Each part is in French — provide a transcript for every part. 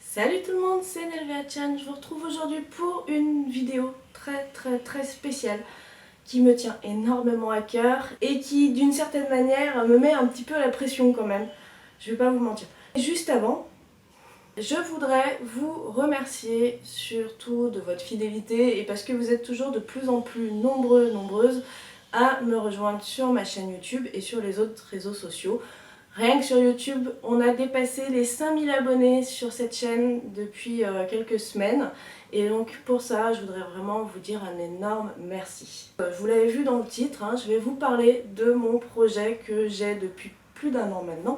Salut tout le monde, c'est Nelvia-chan. Je vous retrouve aujourd'hui pour une vidéo très spéciale qui me tient énormément à cœur et qui d'une certaine manière me met un petit peu la pression quand même. Je vais pas vous mentir. Juste avant, je voudrais vous remercier surtout de votre fidélité et parce que vous êtes toujours de plus en plus nombreuses à me rejoindre sur ma chaîne YouTube et sur les autres réseaux sociaux. Rien que sur YouTube, on a dépassé les 5000 abonnés sur cette chaîne depuis quelques semaines. Et donc pour ça, je voudrais vraiment vous dire un énorme merci. Vous l'avez vu dans le titre, hein, je vais vous parler de mon projet que j'ai depuis plus d'un an maintenant.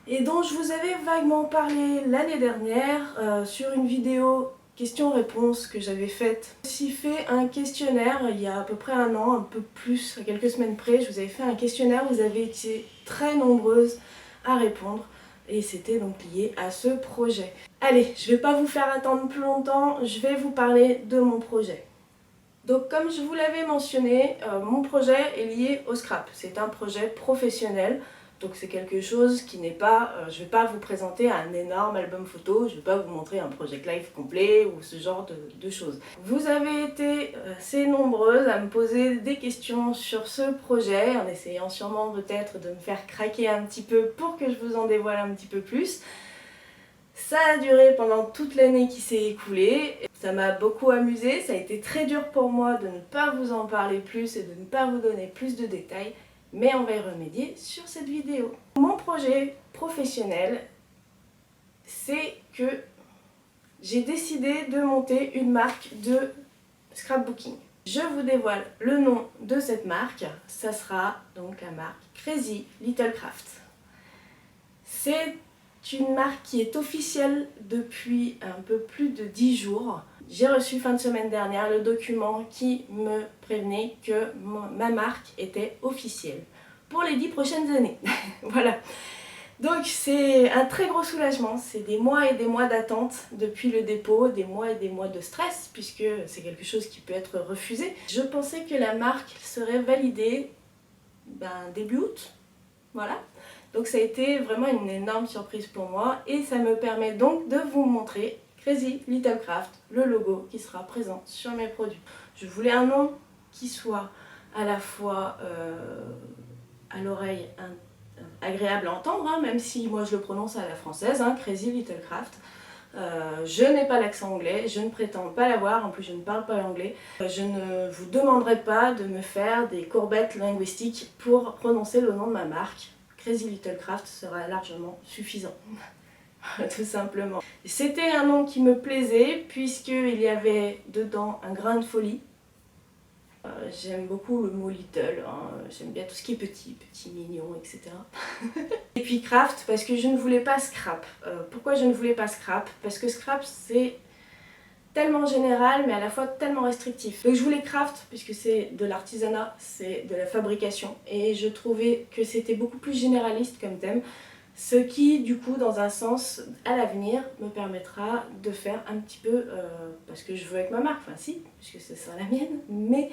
Et dont je vous avais vaguement parlé l'année dernière sur une vidéo questions-réponses que j'avais faite. J'ai aussi fait un questionnaire il y a à peu près un an, un peu plus, à quelques semaines près. Je vous avais fait un questionnaire, vous avez été très nombreuses à répondre et c'était donc lié à ce projet. Allez, je ne vais pas vous faire attendre plus longtemps, je vais vous parler de mon projet. Donc comme je vous l'avais mentionné, mon projet est lié au scrap. C'est un projet professionnel. Donc c'est quelque chose qui n'est pas, je ne vais pas vous présenter un énorme album photo, je ne vais pas vous montrer un project live complet ou ce genre de choses. Vous avez été assez nombreuses à me poser des questions sur ce projet, en essayant sûrement peut-être de me faire craquer un petit peu pour que je vous en dévoile un petit peu plus. Ça a duré pendant toute l'année qui s'est écoulée, ça m'a beaucoup amusé, ça a été très dur pour moi de ne pas vous en parler plus et de ne pas vous donner plus de détails. Mais on va y remédier sur cette vidéo. Mon projet professionnel, c'est que j'ai décidé de monter une marque de scrapbooking. Je vous dévoile le nom de cette marque, ça sera donc la marque Crazy Little Craft. C'est une marque qui est officielle depuis un peu plus de 10 jours. J'ai reçu fin de semaine dernière le document qui me prévenait que ma marque était officielle pour les 10 prochaines années. Voilà. Donc c'est un très gros soulagement, c'est des mois et des mois d'attente depuis le dépôt, des mois et des mois de stress puisque c'est quelque chose qui peut être refusé. Je pensais que la marque serait validée début août, voilà. Donc ça a été vraiment une énorme surprise pour moi et ça me permet donc de vous montrer Crazy Little Craft, le logo qui sera présent sur mes produits. Je voulais un nom qui soit à la fois à l'oreille agréable à entendre, hein, même si moi je le prononce à la française, hein, Crazy Little Craft. Je n'ai pas l'accent anglais, je ne prétends pas l'avoir, en plus je ne parle pas anglais. Je ne vous demanderai pas de me faire des courbettes linguistiques pour prononcer le nom de ma marque. Crazy Little Craft sera largement suffisant, tout simplement. C'était un nom qui me plaisait puisqu'il y avait dedans un grain de folie. J'aime beaucoup le mot little, hein. J'aime bien tout ce qui est petit, mignon, etc. Et puis craft parce que je ne voulais pas scrap. Pourquoi je ne voulais pas scrap? Parce que scrap c'est tellement général mais à la fois tellement restrictif. Donc je voulais craft puisque c'est de l'artisanat, c'est de la fabrication et je trouvais que c'était beaucoup plus généraliste comme thème. Ce qui, du coup, dans un sens, à l'avenir, me permettra de faire un petit peu, parce que je veux avec ma marque, enfin si, puisque ce sera la mienne, mais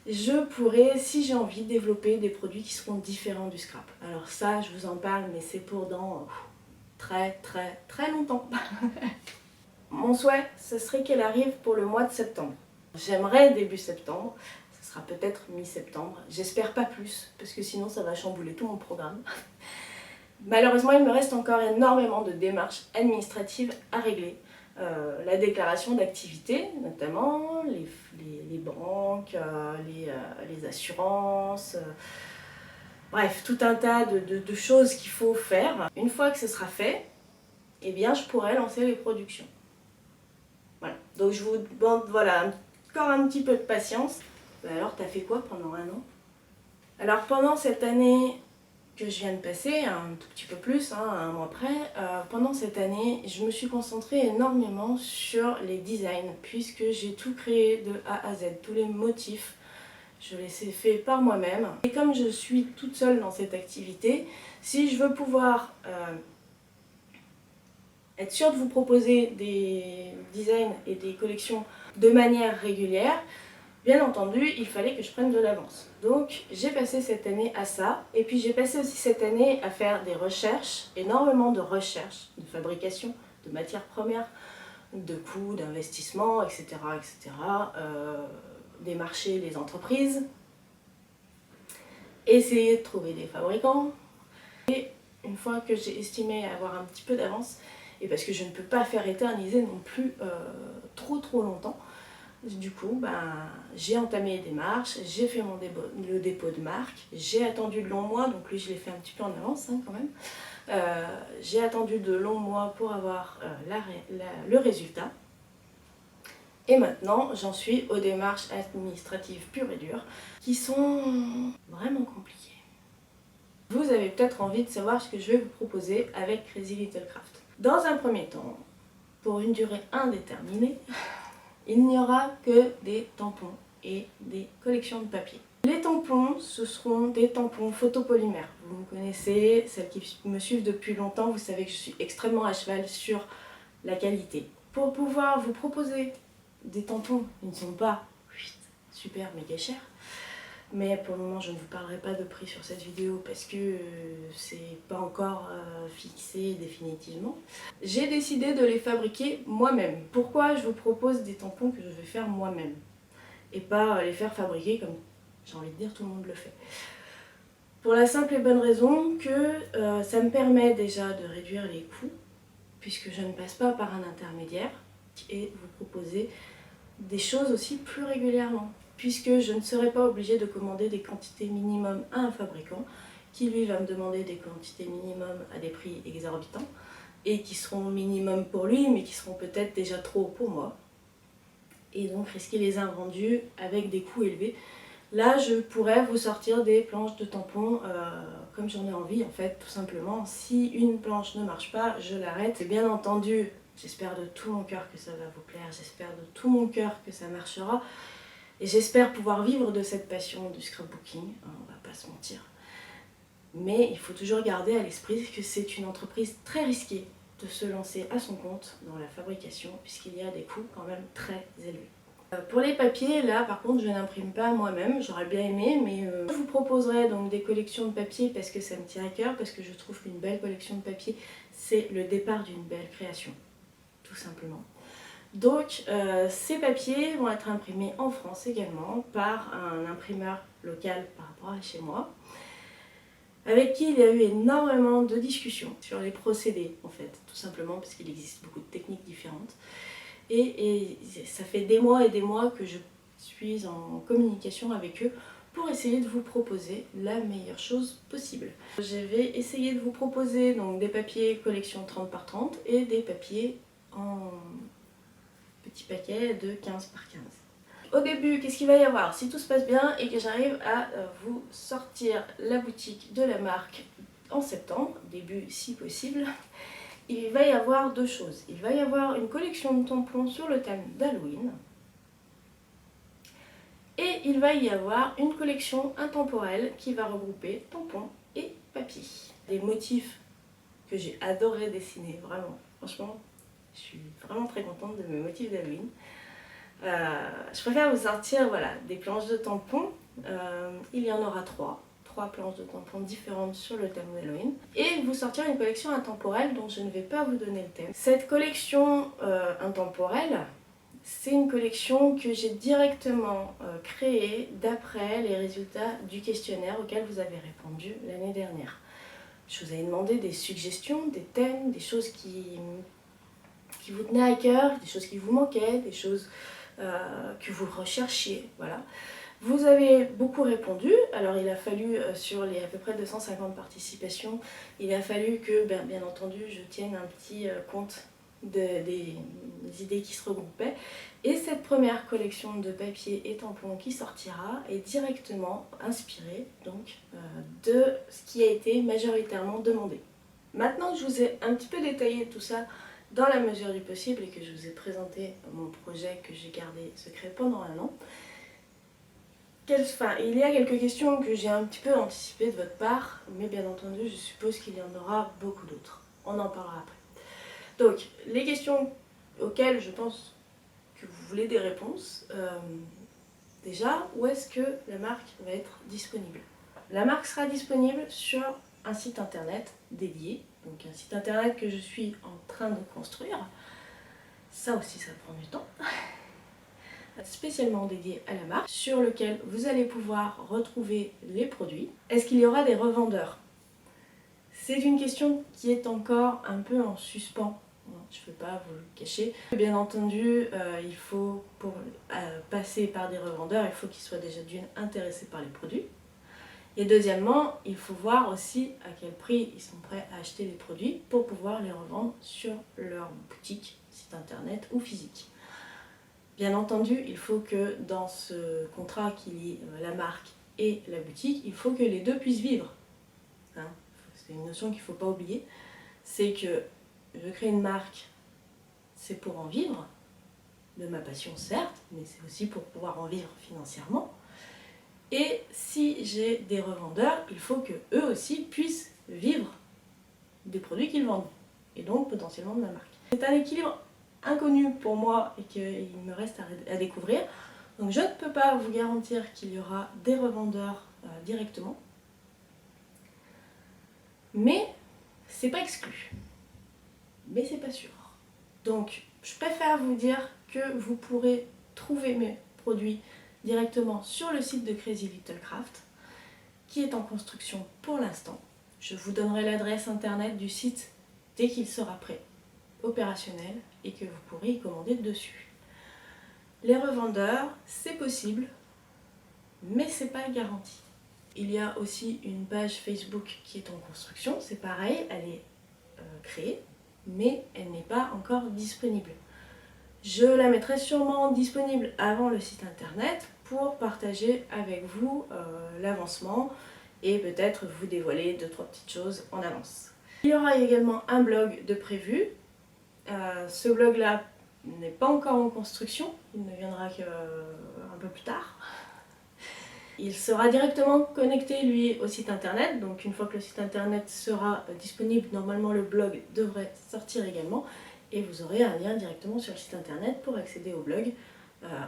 je pourrais, si j'ai envie, développer des produits qui seront différents du scrap. Alors ça, je vous en parle, mais c'est pour dans très longtemps. Mon souhait, ce serait qu'elle arrive pour le mois de septembre. J'aimerais début septembre, ce sera peut-être mi-septembre, j'espère pas plus, parce que sinon ça va chambouler tout mon programme. Malheureusement, il me reste encore énormément de démarches administratives à régler. La déclaration d'activité, notamment, les banques, les assurances, bref, tout un tas de choses qu'il faut faire. Une fois que ce sera fait, eh bien, je pourrai lancer les productions. Voilà. Donc je vous demande voilà, encore un petit peu de patience. Alors, t'as fait quoi pendant un an? Alors, pendant cette année que je viens de passer, un tout petit peu plus, hein, un mois près, pendant cette année, je me suis concentrée énormément sur les designs, puisque j'ai tout créé de A à Z, tous les motifs, je les ai faits par moi-même. Et comme je suis toute seule dans cette activité, si je veux pouvoir être sûre de vous proposer des designs et des collections de manière régulière, bien entendu, il fallait que je prenne de l'avance. Donc j'ai passé cette année à ça, et puis j'ai passé aussi cette année à faire des recherches, énormément de recherches, de fabrication, de matières premières, de coûts, d'investissement, etc. etc. Démarcher les entreprises, essayer de trouver des fabricants. Et une fois que j'ai estimé avoir un petit peu d'avance, et parce que je ne peux pas faire éterniser non plus trop longtemps, du coup j'ai entamé les démarches, j'ai fait le dépôt de marque, j'ai attendu de longs mois, donc lui je l'ai fait un petit peu en avance quand même. J'ai attendu de longs mois pour avoir le résultat. Et maintenant, j'en suis aux démarches administratives pures et dures, qui sont vraiment compliquées. Vous avez peut-être envie de savoir ce que je vais vous proposer avec Crazy Little Craft. Dans un premier temps, pour une durée indéterminée, il n'y aura que des tampons et des collections de papier. Les tampons, ce seront des tampons photopolymères. Vous me connaissez, celles qui me suivent depuis longtemps, vous savez que je suis extrêmement à cheval sur la qualité. Pour pouvoir vous proposer des tampons, ils ne sont pas super méga chers, mais pour le moment je ne vous parlerai pas de prix sur cette vidéo parce que c'est pas encore fixé définitivement. J'ai décidé de les fabriquer moi-même. Pourquoi je vous propose des tampons que je vais faire moi-même et pas les faire fabriquer comme j'ai envie de dire tout le monde le fait? Pour la simple et bonne raison que ça me permet déjà de réduire les coûts puisque je ne passe pas par un intermédiaire et vous proposer des choses aussi plus régulièrement, puisque je ne serai pas obligée de commander des quantités minimum à un fabricant qui lui va me demander des quantités minimum à des prix exorbitants et qui seront minimum pour lui mais qui seront peut-être déjà trop pour moi et donc risquer les invendus avec des coûts élevés. Là je pourrais vous sortir des planches de tampons comme j'en ai envie en fait, tout simplement. Si une planche ne marche pas, je l'arrête. Et bien entendu, j'espère de tout mon cœur que ça va vous plaire, j'espère de tout mon cœur que ça marchera. Et j'espère pouvoir vivre de cette passion du scrapbooking, on va pas se mentir. Mais il faut toujours garder à l'esprit que c'est une entreprise très risquée de se lancer à son compte dans la fabrication, puisqu'il y a des coûts quand même très élevés. Pour les papiers, là par contre je n'imprime pas moi-même, j'aurais bien aimé, mais je vous proposerai donc des collections de papier parce que ça me tient à cœur, parce que je trouve qu'une belle collection de papier c'est le départ d'une belle création, tout simplement. Donc ces papiers vont être imprimés en France également par un imprimeur local par rapport à chez moi, avec qui il y a eu énormément de discussions sur les procédés en fait, tout simplement parce qu'il existe beaucoup de techniques différentes. Et ça fait des mois et des mois que je suis en communication avec eux pour essayer de vous proposer la meilleure chose possible. Je vais essayer de vous proposer donc des papiers collection 30 par 30 et des papiers en petits paquets de 15 par 15. Au début, qu'est-ce qu'il va y avoir? Si tout se passe bien et que j'arrive à vous sortir la boutique de la marque en septembre, début si possible, il va y avoir deux choses. Il va y avoir une collection de tampons sur le thème d'Halloween. Et il va y avoir une collection intemporelle qui va regrouper tampons et papier. Des motifs que j'ai adoré dessiner, vraiment. Franchement, je suis vraiment très contente de mes motifs d'Halloween. Je préfère vous sortir voilà, des planches de tampons. Il y en aura trois planches de tampons différentes sur le thème d'Halloween et vous sortir une collection intemporelle dont je ne vais pas vous donner le thème. Cette collection intemporelle, c'est une collection que j'ai directement créée d'après les résultats du questionnaire auquel vous avez répondu l'année dernière. Je vous avais demandé des suggestions, des thèmes, des choses qui vous tenaient à cœur, des choses qui vous manquaient, des choses que vous recherchiez, voilà. Vous avez beaucoup répondu, alors il a fallu, sur les à peu près 250 participations, il a fallu que, bien entendu, je tienne un petit compte des idées qui se regroupaient. Et cette première collection de papier et tampons qui sortira est directement inspirée donc, de ce qui a été majoritairement demandé. Maintenant que je vous ai un petit peu détaillé tout ça dans la mesure du possible et que je vous ai présenté mon projet que j'ai gardé secret pendant un an, il y a quelques questions que j'ai un petit peu anticipées de votre part, mais bien entendu, je suppose qu'il y en aura beaucoup d'autres. On en parlera après. Donc, les questions auxquelles je pense que vous voulez des réponses, déjà, où est-ce que la marque va être disponible? La marque sera disponible sur un site internet dédié, donc un site internet que je suis en train de construire. Ça aussi, ça prend du temps. Spécialement dédié à la marque, sur lequel vous allez pouvoir retrouver les produits. Est-ce qu'il y aura des revendeurs? C'est une question qui est encore un peu en suspens. Je ne peux pas vous le cacher. Bien entendu, il faut, pour passer par des revendeurs, il faut qu'ils soient déjà d'une intéressés par les produits. Et deuxièmement, il faut voir aussi à quel prix ils sont prêts à acheter les produits pour pouvoir les revendre sur leur boutique, site internet ou physique. Bien entendu, il faut que dans ce contrat qui lie la marque et la boutique, il faut que les deux puissent vivre. Hein, c'est une notion qu'il ne faut pas oublier. C'est que je crée une marque, c'est pour en vivre, de ma passion certes, mais c'est aussi pour pouvoir en vivre financièrement. Et si j'ai des revendeurs, il faut que eux aussi puissent vivre des produits qu'ils vendent, et donc potentiellement de ma marque. C'est un équilibre inconnu pour moi et qu'il me reste à découvrir. Donc je ne peux pas vous garantir qu'il y aura des revendeurs directement, mais c'est pas exclu, mais c'est pas sûr. Donc je préfère vous dire que vous pourrez trouver mes produits directement sur le site de Crazy Little Craft, qui est en construction pour l'instant. Je vous donnerai l'adresse internet du site dès qu'il sera prêt, opérationnel, et que vous pourrez y commander dessus. Les revendeurs, c'est possible, mais c'est pas garanti. Il y a aussi une page Facebook qui est en construction, c'est pareil, elle est créée, mais elle n'est pas encore disponible. Je la mettrai sûrement disponible avant le site internet pour partager avec vous l'avancement et peut-être vous dévoiler 2-3 petites choses en avance. Il y aura également un blog de prévu. Ce blog-là n'est pas encore en construction, il ne viendra qu'un peu plus tard. Il sera directement connecté lui au site internet, donc une fois que le site internet sera disponible, normalement le blog devrait sortir également et vous aurez un lien directement sur le site internet pour accéder au blog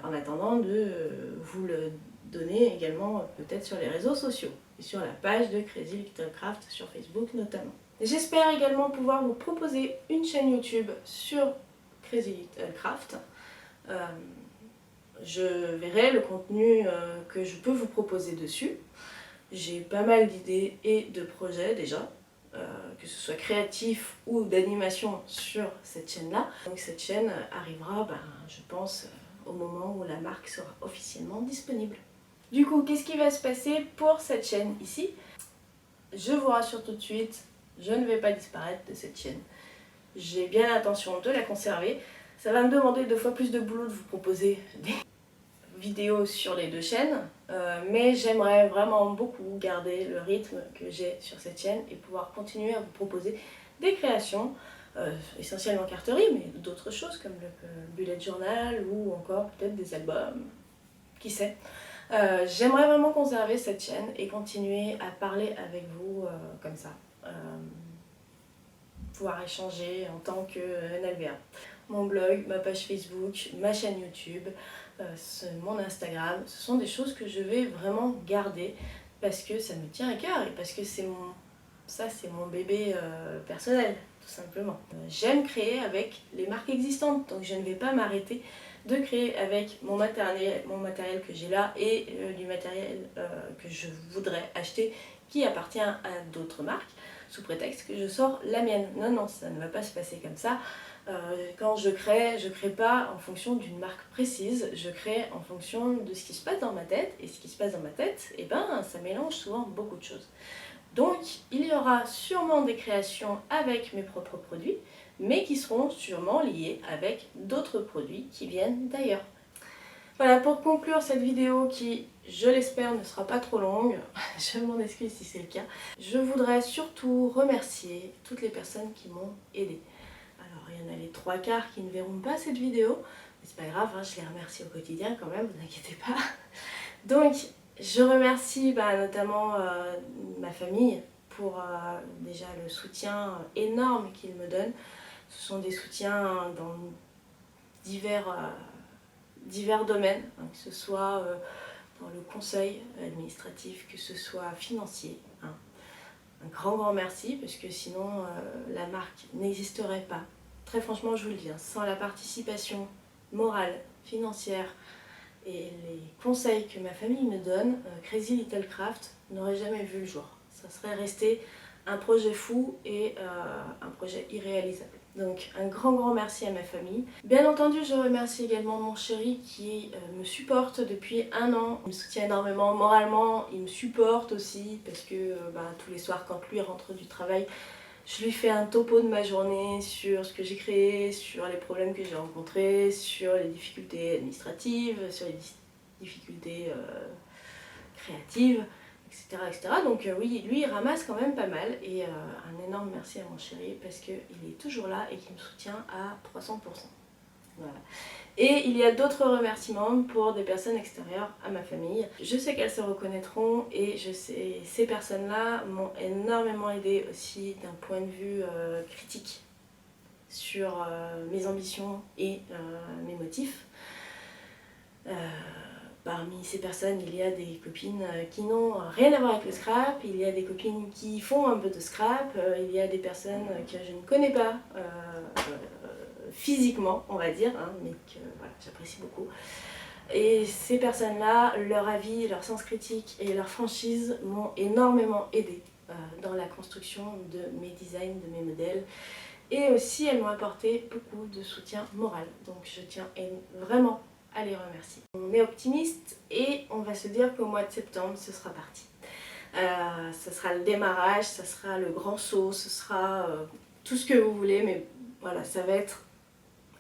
en attendant de vous le donner également peut-être sur les réseaux sociaux et sur la page de Crazy Little Craft sur Facebook notamment. J'espère également pouvoir vous proposer une chaîne YouTube sur Crazy Little Craft. Je verrai le contenu que je peux vous proposer dessus. J'ai pas mal d'idées et de projets déjà, que ce soit créatif ou d'animation sur cette chaîne-là. Donc cette chaîne arrivera, je pense, au moment où la marque sera officiellement disponible. Du coup, qu'est-ce qui va se passer pour cette chaîne ici? Je vous rassure tout de suite, je ne vais pas disparaître de cette chaîne. J'ai bien l'intention de la conserver. Ça va me demander 2 fois plus de boulot de vous proposer des vidéos sur les 2 chaînes, mais j'aimerais vraiment beaucoup garder le rythme que j'ai sur cette chaîne et pouvoir continuer à vous proposer des créations, essentiellement carterie, mais d'autres choses comme le bullet journal ou encore peut-être des albums, qui sait. J'aimerais vraiment conserver cette chaîne et continuer à parler avec vous comme ça, pouvoir échanger en tant que NLVA. Mon blog, ma page Facebook, ma chaîne YouTube, mon Instagram, ce sont des choses que je vais vraiment garder parce que ça me tient à cœur et parce que c'est mon bébé personnel, tout simplement. J'aime créer avec les marques existantes, donc je ne vais pas m'arrêter de créer avec mon matériel que j'ai là et du matériel que je voudrais acheter qui appartient à d'autres marques, sous prétexte que je sors la mienne. Non, non, ça ne va pas se passer comme ça. Quand je crée pas en fonction d'une marque précise, je crée en fonction de ce qui se passe dans ma tête, et ce qui se passe dans ma tête, ça mélange souvent beaucoup de choses. Donc il y aura sûrement des créations avec mes propres produits, mais qui seront sûrement liées avec d'autres produits qui viennent d'ailleurs. Voilà, pour conclure cette vidéo qui, je l'espère, ne sera pas trop longue, je m'en excuse si c'est le cas, je voudrais surtout remercier toutes les personnes qui m'ont aidée. Alors il y en a les 3/4 qui ne verront pas cette vidéo, mais c'est pas grave, je les remercie au quotidien quand même, vous inquiétez pas. Donc je remercie notamment ma famille pour déjà le soutien énorme qu'ils me donnent. Ce sont des soutiens dans divers domaines, que ce soit dans le conseil administratif, que ce soit financier. un grand merci parce que sinon la marque n'existerait pas. Très franchement, je vous le dis, hein, sans la participation morale, financière et les conseils que ma famille me donne, Crazy Little Craft n'aurait jamais vu le jour. Ça serait resté un projet fou et un projet irréalisable. Donc un grand merci à ma famille. Bien entendu, je remercie également mon chéri qui me supporte depuis 1 an. Il me soutient énormément moralement, il me supporte aussi parce que tous les soirs quand lui rentre du travail, je lui fais un topo de ma journée sur ce que j'ai créé, sur les problèmes que j'ai rencontrés, sur les difficultés administratives, sur les difficultés créatives, etc. etc. Donc oui, lui il ramasse quand même pas mal et un énorme merci à mon chéri parce qu'il est toujours là et qu'il me soutient à 300%. Voilà. Et il y a d'autres remerciements pour des personnes extérieures à ma famille. Je sais qu'elles se reconnaîtront et je sais ces personnes-là m'ont énormément aidé aussi d'un point de vue critique sur mes ambitions et mes motifs. Parmi ces personnes, il y a des copines qui n'ont rien à voir avec le scrap, il y a des copines qui font un peu de scrap, il y a des personnes que je ne connais pas physiquement, on va dire, hein, mais que voilà, j'apprécie beaucoup. Et ces personnes-là, leur avis, leur sens critique et leur franchise m'ont énormément aidé dans la construction de mes designs, de mes modèles. Et aussi, elles m'ont apporté beaucoup de soutien moral. Donc je tiens vraiment à les remercier. On est optimiste et on va se dire qu'au mois de septembre, ce sera parti. Ce sera le démarrage, ce sera le grand saut, ce sera tout ce que vous voulez, mais voilà, ça va être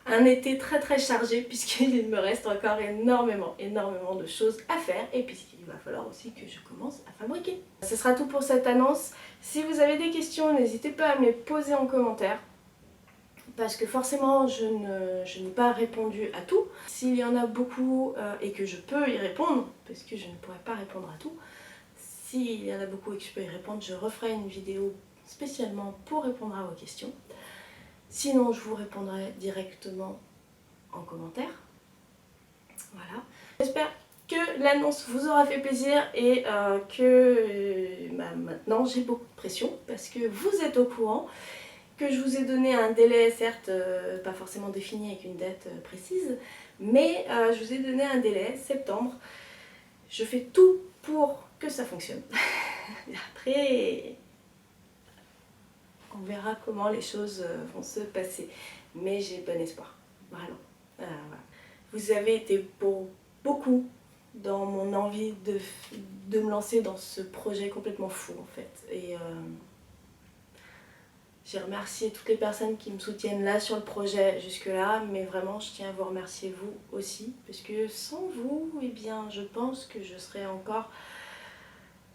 un été très chargé puisqu'il me reste encore énormément de choses à faire et puisqu'il va falloir aussi que je commence à fabriquer. Ce sera tout pour cette annonce. Si vous avez des questions, n'hésitez pas à me les poser en commentaire parce que forcément je n'ai pas répondu à tout. S'il y en a beaucoup et que je peux y répondre, parce que je ne pourrai pas répondre à tout, s'il y en a beaucoup et que je peux y répondre, je referai une vidéo spécialement pour répondre à vos questions. Sinon, je vous répondrai directement en commentaire. Voilà. J'espère que l'annonce vous aura fait plaisir et que maintenant j'ai beaucoup de pression parce que vous êtes au courant que je vous ai donné un délai, certes pas forcément défini avec une date précise, mais je vous ai donné un délai, septembre. Je fais tout pour que ça fonctionne. Après, on verra comment les choses vont se passer. Mais j'ai bon espoir, vraiment. Voilà. Vous avez été pour beaucoup dans mon envie de me lancer dans ce projet complètement fou en fait. Et j'ai remercié toutes les personnes qui me soutiennent là sur le projet jusque là, mais vraiment je tiens à vous remercier vous aussi, parce que sans vous, eh bien je pense que je serais encore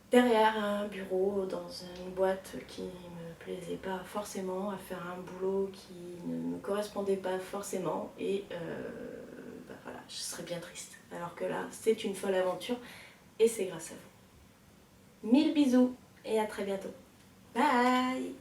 derrière un bureau dans une boîte qui ne me plaisait pas forcément, à faire un boulot qui ne me correspondait pas forcément et voilà, je serais bien triste. Alors que là, c'est une folle aventure et c'est grâce à vous. 1000 bisous et à très bientôt. Bye!